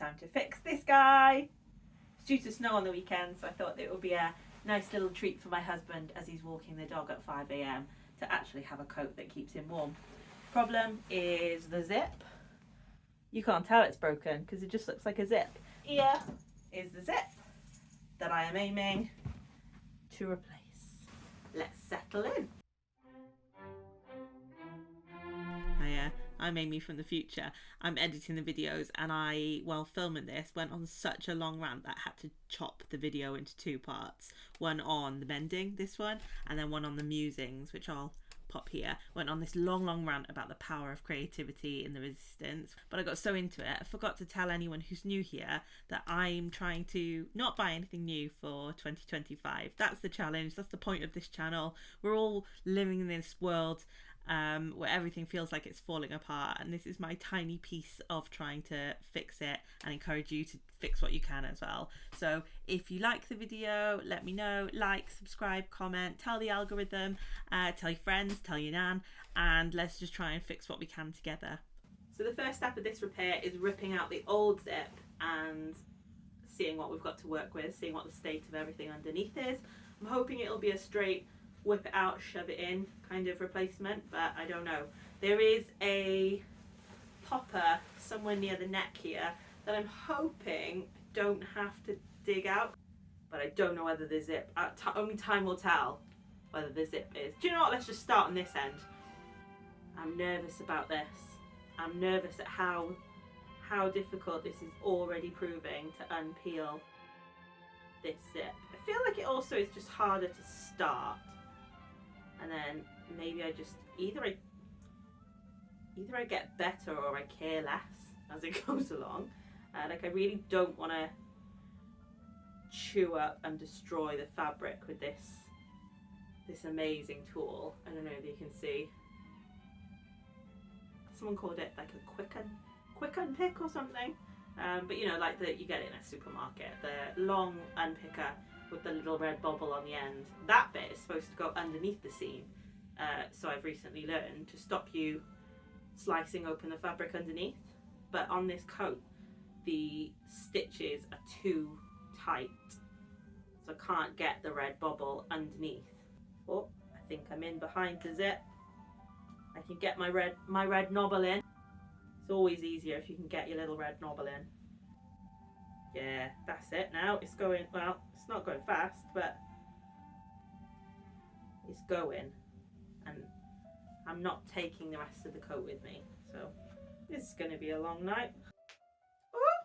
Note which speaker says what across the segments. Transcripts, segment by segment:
Speaker 1: time to fix this guy. It's due to snow on the weekend, so I thought it would be a nice little treat for my husband as he's walking the dog at 5 a.m. to actually have a coat that keeps him warm. Problem is the zip. You can't tell it's broken because it just looks like a zip. Here is the zip that I am aiming to replace. Let's settle in. Hiya, I'm Amy from the future. I'm editing the videos and I, while filming this, went on such a long rant that I had to chop the video into two parts. One on the mending, this one, and then one on the musings, which I'll pop here. Went on this long rant about the power of creativity in the resistance, but I got so into it I forgot to tell anyone who's new here that I'm trying to not buy anything new for 2025. That's the challenge, that's the point of this channel. We're all living in this world where everything feels like it's falling apart, and this is my tiny piece of trying to fix it and encourage you to fix what you can as well. So if you like the video, let me know, like, subscribe, comment, tell the algorithm, tell your friends, tell your nan, and let's just try and fix what we can together. So the first step of this repair is ripping out the old zip and seeing what we've got to work with, seeing what the state of everything underneath is. I'm hoping it'll be a straight whip it out, shove it in kind of replacement, but I don't know. There is a popper somewhere near the neck here that I'm hoping I don't have to dig out, but I don't know whether the zip, only time will tell whether the zip is. Do you know what, let's just start on this end. I'm nervous about this. I'm nervous at how difficult this is already proving to unpeel this zip. I feel like it also is just harder to start. And then maybe I just either I get better or I care less as it goes along. Like I really don't want to chew up and destroy the fabric with this amazing tool. I don't know if you can see. Someone called it like a quick unpick or something. But you know, like you get it in a supermarket. The long unpicker with the little red bobble on the end. That bit is supposed to go underneath the seam. So I've recently learned to stop you slicing open the fabric underneath. But on this coat, the stitches are too tight. So I can't get the red bobble underneath. Oh, I think I'm in behind the zip. I can get my red knobble in. It's always easier if you can get your little red knobble in. Yeah, that's it now. It's going, well, it's not going fast, but it's going. And I'm not taking the rest of the coat with me. So this is going to be a long night. Ooh.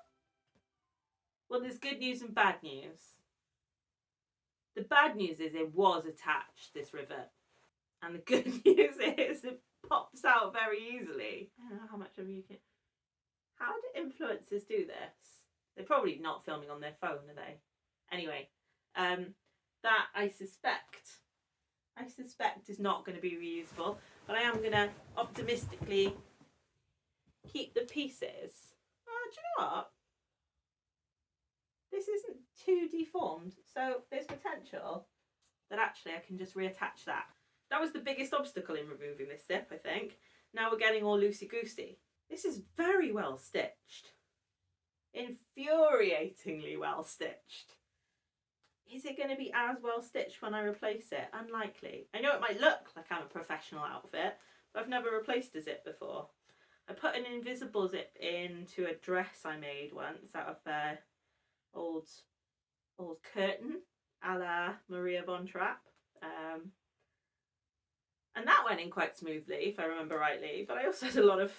Speaker 1: Well, there's good news and bad news. The bad news is it was attached, this rivet. And the good news is it pops out very easily. I don't know how much of you can... How do influencers do this? They're probably not filming on their phone, are they? Anyway, that I suspect is not going to be reusable, but I am going to optimistically keep the pieces. Oh, do you know what? This isn't too deformed, so there's potential that actually I can just reattach that. That was the biggest obstacle in removing this zip, I think. Now we're getting all loosey-goosey. This is very well stitched. Infuriatingly well stitched. Is it going to be as well stitched when I replace it? Unlikely. I know it might look like I'm a professional outfit, but I've never replaced a zip before. I put an invisible zip into a dress I made once out of old curtain a la Maria von Trapp. And that went in quite smoothly, if I remember rightly. But I also had a lot of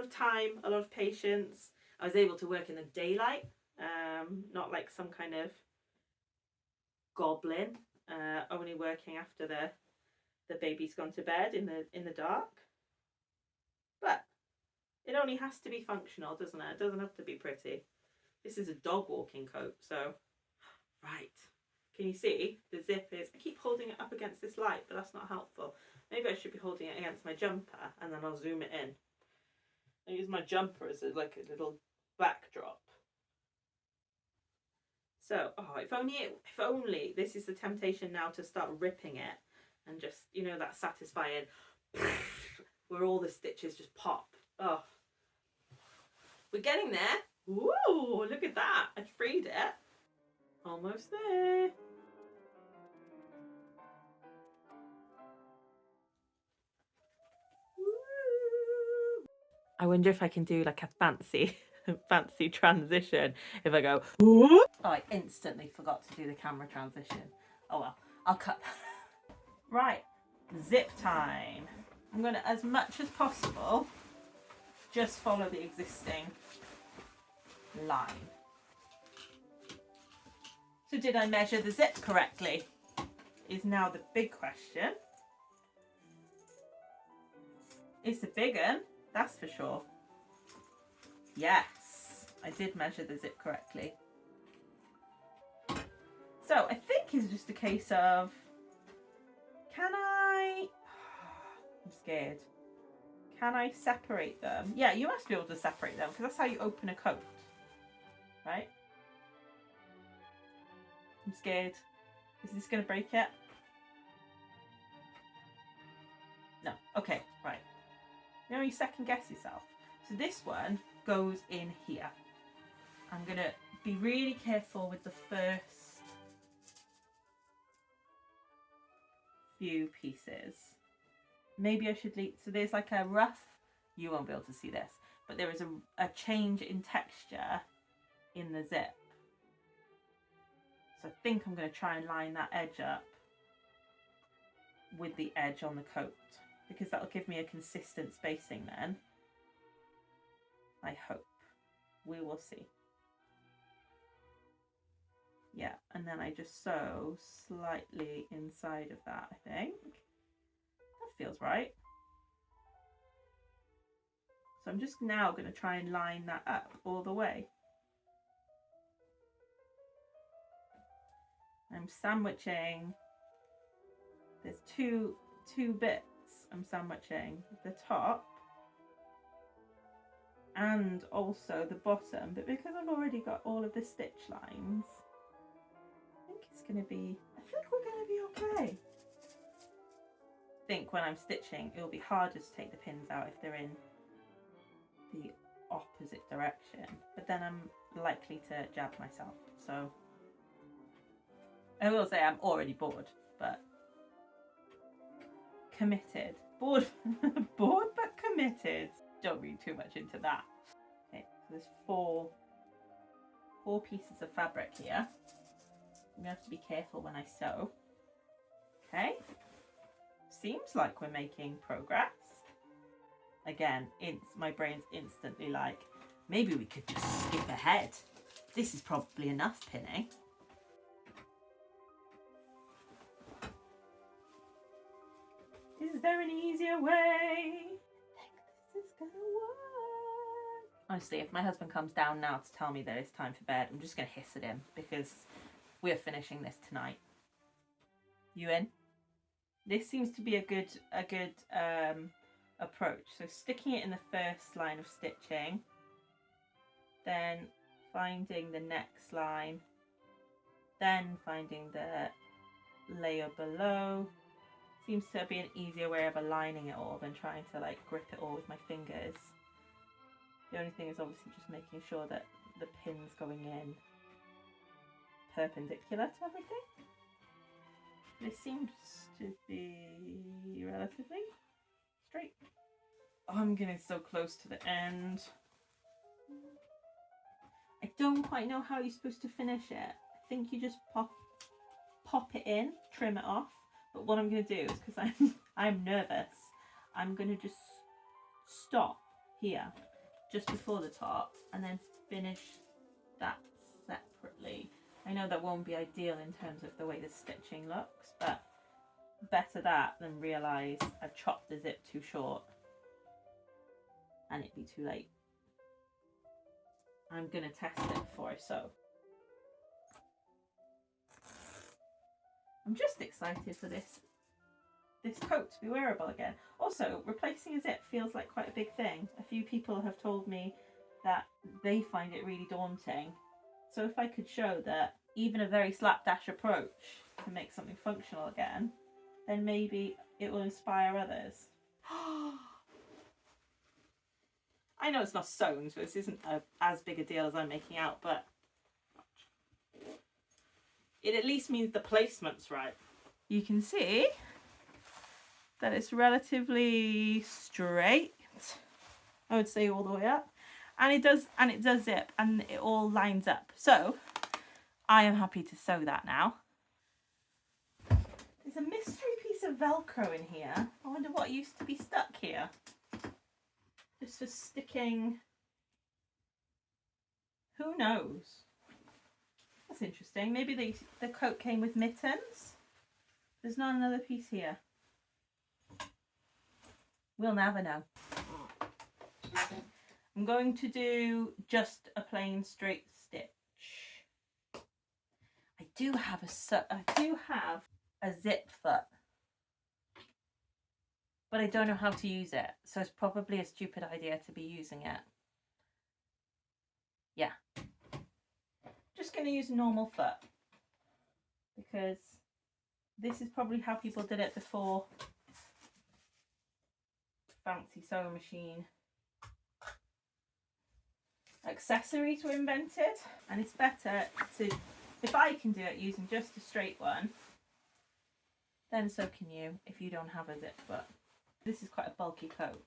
Speaker 1: time, a lot of patience. I was able to work in the daylight, not like some kind of goblin, only working after the baby's gone to bed in the dark. But it only has to be functional, doesn't it? It doesn't have to be pretty. This is a dog walking coat, so right. Can you see the zip is? I keep holding it up against this light, but that's not helpful. Maybe I should be holding it against my jumper and then I'll zoom it in. I use my jumper as like a little backdrop. So, oh, if only this is the temptation now to start ripping it and just, you know, that satisfying where all the stitches just pop. Oh, we're getting there. Ooh, look Almost there. Woo. I wonder if I can do like a fancy fancy transition if I go woo. Oh, I instantly forgot to do the camera transition. Oh well, I'll cut that. Right, zip time. I'm going to, as much as possible, just follow the existing line. So did I measure the zip correctly? Is now the big question. It's a big one, that's for sure. Yes, I did measure the zip correctly. So I think it's just a case of, can I, I'm scared. Can I separate them? Yeah, you must be able to separate them because that's how you open a coat, right? I'm scared. Is this going to break it? No. Okay, right. Now you second guess yourself. So this one goes in here. I'm going to be really careful with the first few pieces. Maybe I should leave, so there's like a rough, you won't be able to see this, but there is a change in texture in the zip. So I think I'm going to try and line that edge up with the edge on the coat, because that'll give me a consistent spacing then. I hope. We will see. Yeah, and then I just sew slightly inside of that, I think. That feels right. So I'm just now going to try and line that up all the way. I'm sandwiching. There's two bits I'm sandwiching, the top and also the bottom, but because I've already got all of the stitch lines, I think it's going to be, I think we're going to be okay. I think when I'm stitching it'll be harder to take the pins out if they're in the opposite direction, but then I'm likely to jab myself, so I will say I'm already bored, but committed. Bored, bored but committed. Don't read too much into that. Okay, so there's four pieces of fabric here. I'm gonna have to be careful when I sew. Okay, seems like we're making progress. Again, my brain's instantly like, maybe we could just skip ahead. This is probably enough pinning. Is there an easier way? I think this is gonna work. Honestly, if my husband comes down now to tell me that it's time for bed, I'm just gonna hiss at him because we're finishing this tonight. You in? This seems to be a good approach. So sticking it in the first line of stitching, then finding the next line, then finding the layer below. Seems to be an easier way of aligning it all than trying to like grip it all with my fingers. The only thing is obviously just making sure that the pin's going in perpendicular to everything. This seems to be relatively straight. Oh, I'm getting so close to the end. I don't quite know how you're supposed to finish it. I think you just pop it in, trim it off. But what I'm going to do is, because I'm nervous, I'm going to just stop here just before the top and then finish that separately. I know that won't be ideal in terms of the way the stitching looks, but better that than realise I've chopped the zip too short and it'd be too late. I'm going to test it before I sew. I'm just excited for this coat to be wearable again. Also, replacing a zip feels like quite a big thing. A few people have told me that they find it really daunting. So if I could show that even a very slapdash approach can make something functional again, then maybe it will inspire others. I know it's not sewn, so this isn't as big a deal as I'm making out, but it at least means the placement's right. You can see that it's relatively straight, I would say all the way up, and it does zip, and it all lines up. So I am happy to sew that now. There's a mystery piece of Velcro in here. I wonder what used to be stuck here. Just for sticking, who knows? That's interesting. Maybe the coat came with mittens. There's not another piece here. We'll never know. I'm going to do just a plain straight stitch. I do have a zip foot, but I don't know how to use it, so it's probably a stupid idea to be using it. Yeah, just going to use a normal foot, because this is probably how people did it before fancy sewing machine accessories were invented. And it's better to, if I can do it using just a straight one, then so can you if you don't have a zip foot. This is quite a bulky coat.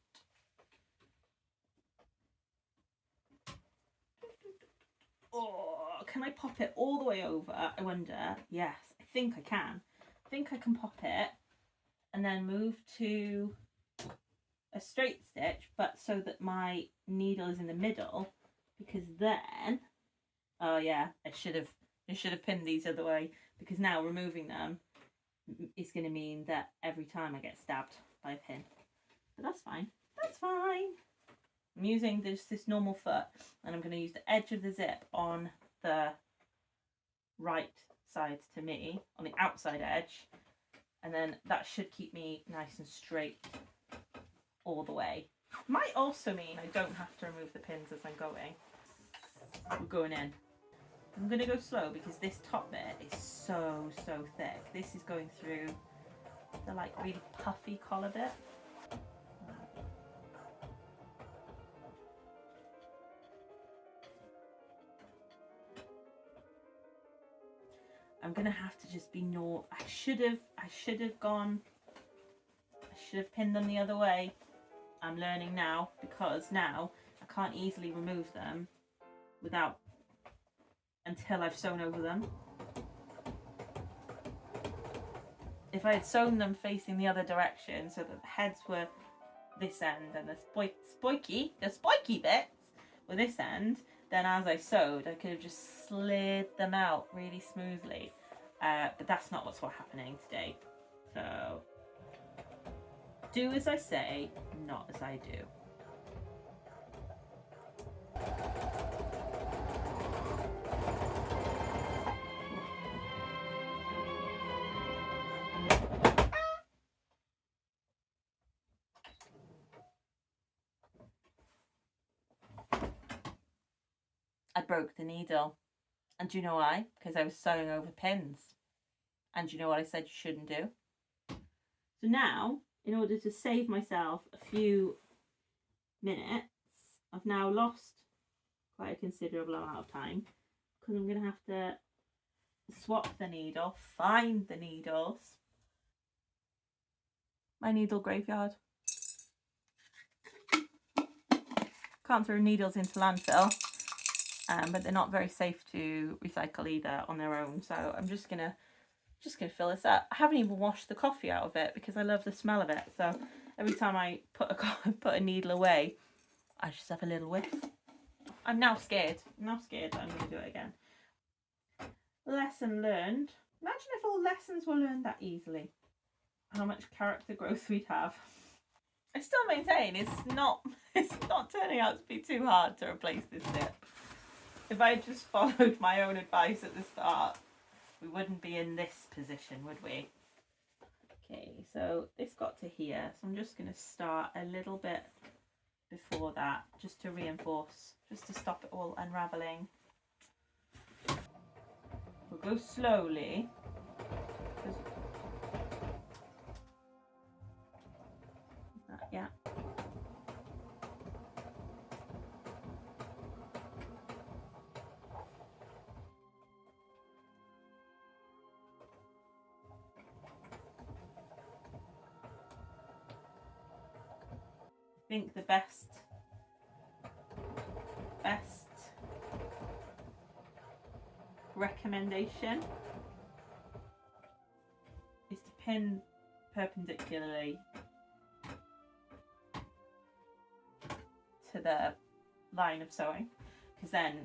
Speaker 1: Oh, can I pop it all the way over? I wonder. Yes, I think I can. I think I can pop it and then move to a straight stitch, but so that my needle is in the middle, because then, oh yeah, I should have pinned these other way, because now removing them is going to mean that every time I get stabbed by a pin. But that's fine. That's fine. I'm using this normal foot, and I'm going to use the edge of the zip on the right side to me, on the outside edge, and then that should keep me nice and straight all the way. Might also mean I don't have to remove the pins as I'm going. We're going in. I'm going to go slow because this top bit is so thick. This is going through the like really puffy collar bit. I'm going to have to just be I should have pinned them the other way. I'm learning now, because now I can't easily remove them until I've sewn over them. If I had sewn them facing the other direction so that the heads were this end and the spiky bits were this end, then as I sewed I could have just slid them out really smoothly. But that's not what's happening today. So do as I say, not as I do. I broke the needle. And do you know why? Because I was sewing over pins. And do you know what I said you shouldn't do? So now, in order to save myself a few minutes, I've now lost quite a considerable amount of time, because I'm going to have to swap the needle, find the needles. My needle graveyard. Can't throw needles into landfill, but they're not very safe to recycle either on their own. So I'm just gonna fill this up. I haven't even washed the coffee out of it because I love the smell of it. So every time I put a needle away, I just have a little whiff. I'm now scared. that I'm going to do it again. Lesson learned. Imagine if all lessons were learned that easily. How much character growth we'd have. I still maintain it's not turning out to be too hard to replace this zip. If I just followed my own advice at the start, we wouldn't be in this position, would we? Okay, so this got to here, so I'm just going to start a little bit before that, just to reinforce, just to stop it all unraveling. We'll go slowly. Yeah. think the best recommendation is to pin perpendicularly to the line of sewing, because then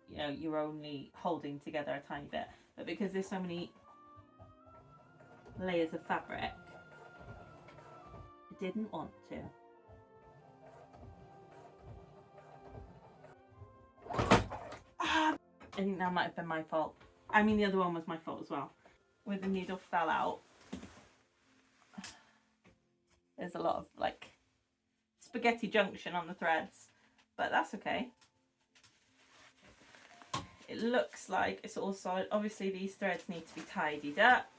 Speaker 1: you know you're only holding together a tiny bit. But because there's so many layers of fabric, I didn't want to. I think that might have been my fault. I mean, the other one was my fault as well. Where the needle fell out, there's a lot of like spaghetti junction on the threads, but that's okay. It looks like it's all solid. Obviously these threads need to be tidied up,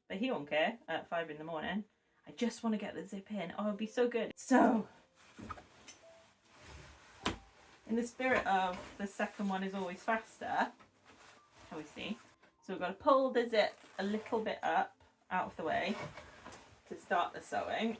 Speaker 1: but he won't care at 5 in the morning. I just want to get the zip in. Oh, it'd be so good. So in the spirit of the second one is always faster, shall we see? So we've got to pull the zip a little bit up out of the way to start the sewing.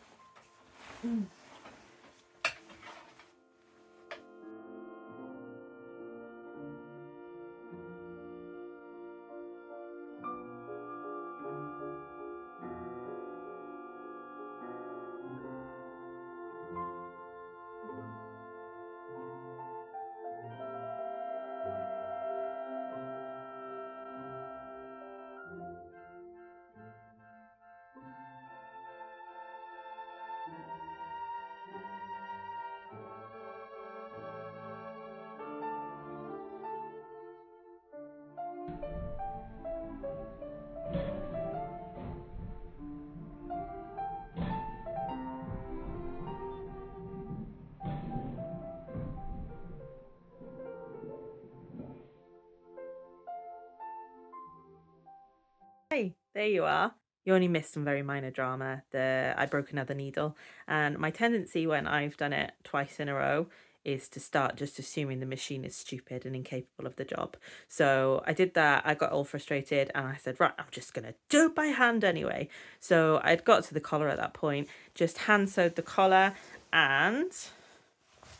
Speaker 1: Hey, there you are. You only missed some very minor drama. I broke another needle, and my tendency when I've done it twice in a row is to start just assuming the machine is stupid and incapable of the job. So I did that. I got all frustrated and I said, right, I'm just gonna do it by hand anyway. So I'd got to the collar at that point, just hand sewed the collar, and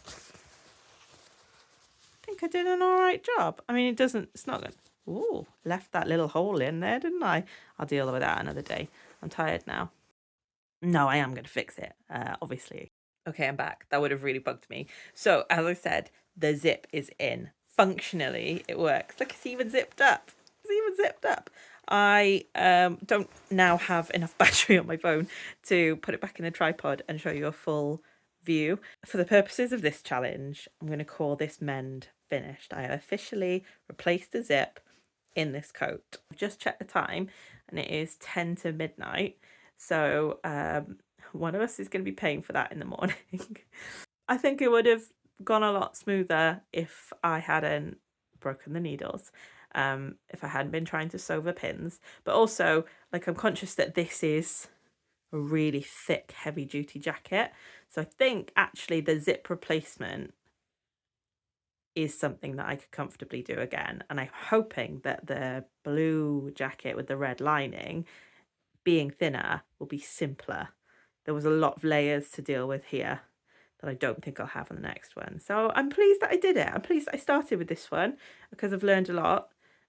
Speaker 1: I think I did an all right job. I mean, it's not good. Ooh, left that little hole in there, didn't I? I'll deal with that another day. I'm tired now. No, I am going to fix it, obviously. Okay, I'm back. That would have really bugged me. So, as I said, the zip is in. Functionally, it works. Look, it's even zipped up. It's even zipped up. I don't now have enough battery on my phone to put it back in the tripod and show you a full view. For the purposes of this challenge, I'm going to call this mend finished. I have officially replaced the zip in this coat. I've just checked the time and it is 10 to midnight. So one of us is going to be paying for that in the morning. I think it would have gone a lot smoother if I hadn't broken the needles, if I hadn't been trying to sew the pins. But also, like, I'm conscious that this is a really thick, heavy duty jacket. So I think actually the zip replacement is something that I could comfortably do again. And I'm hoping that the blue jacket with the red lining, being thinner, will be simpler. There was a lot of layers to deal with here that I don't think I'll have on the next one. So I'm pleased that I did it. I'm pleased that I started with this one because I've learned a lot,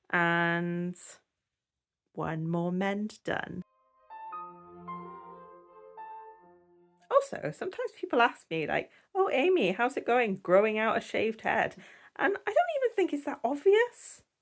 Speaker 1: and one more mend done. Also, sometimes people ask me like, oh, Amy, how's it going growing out a shaved head? And I don't even think it's that obvious.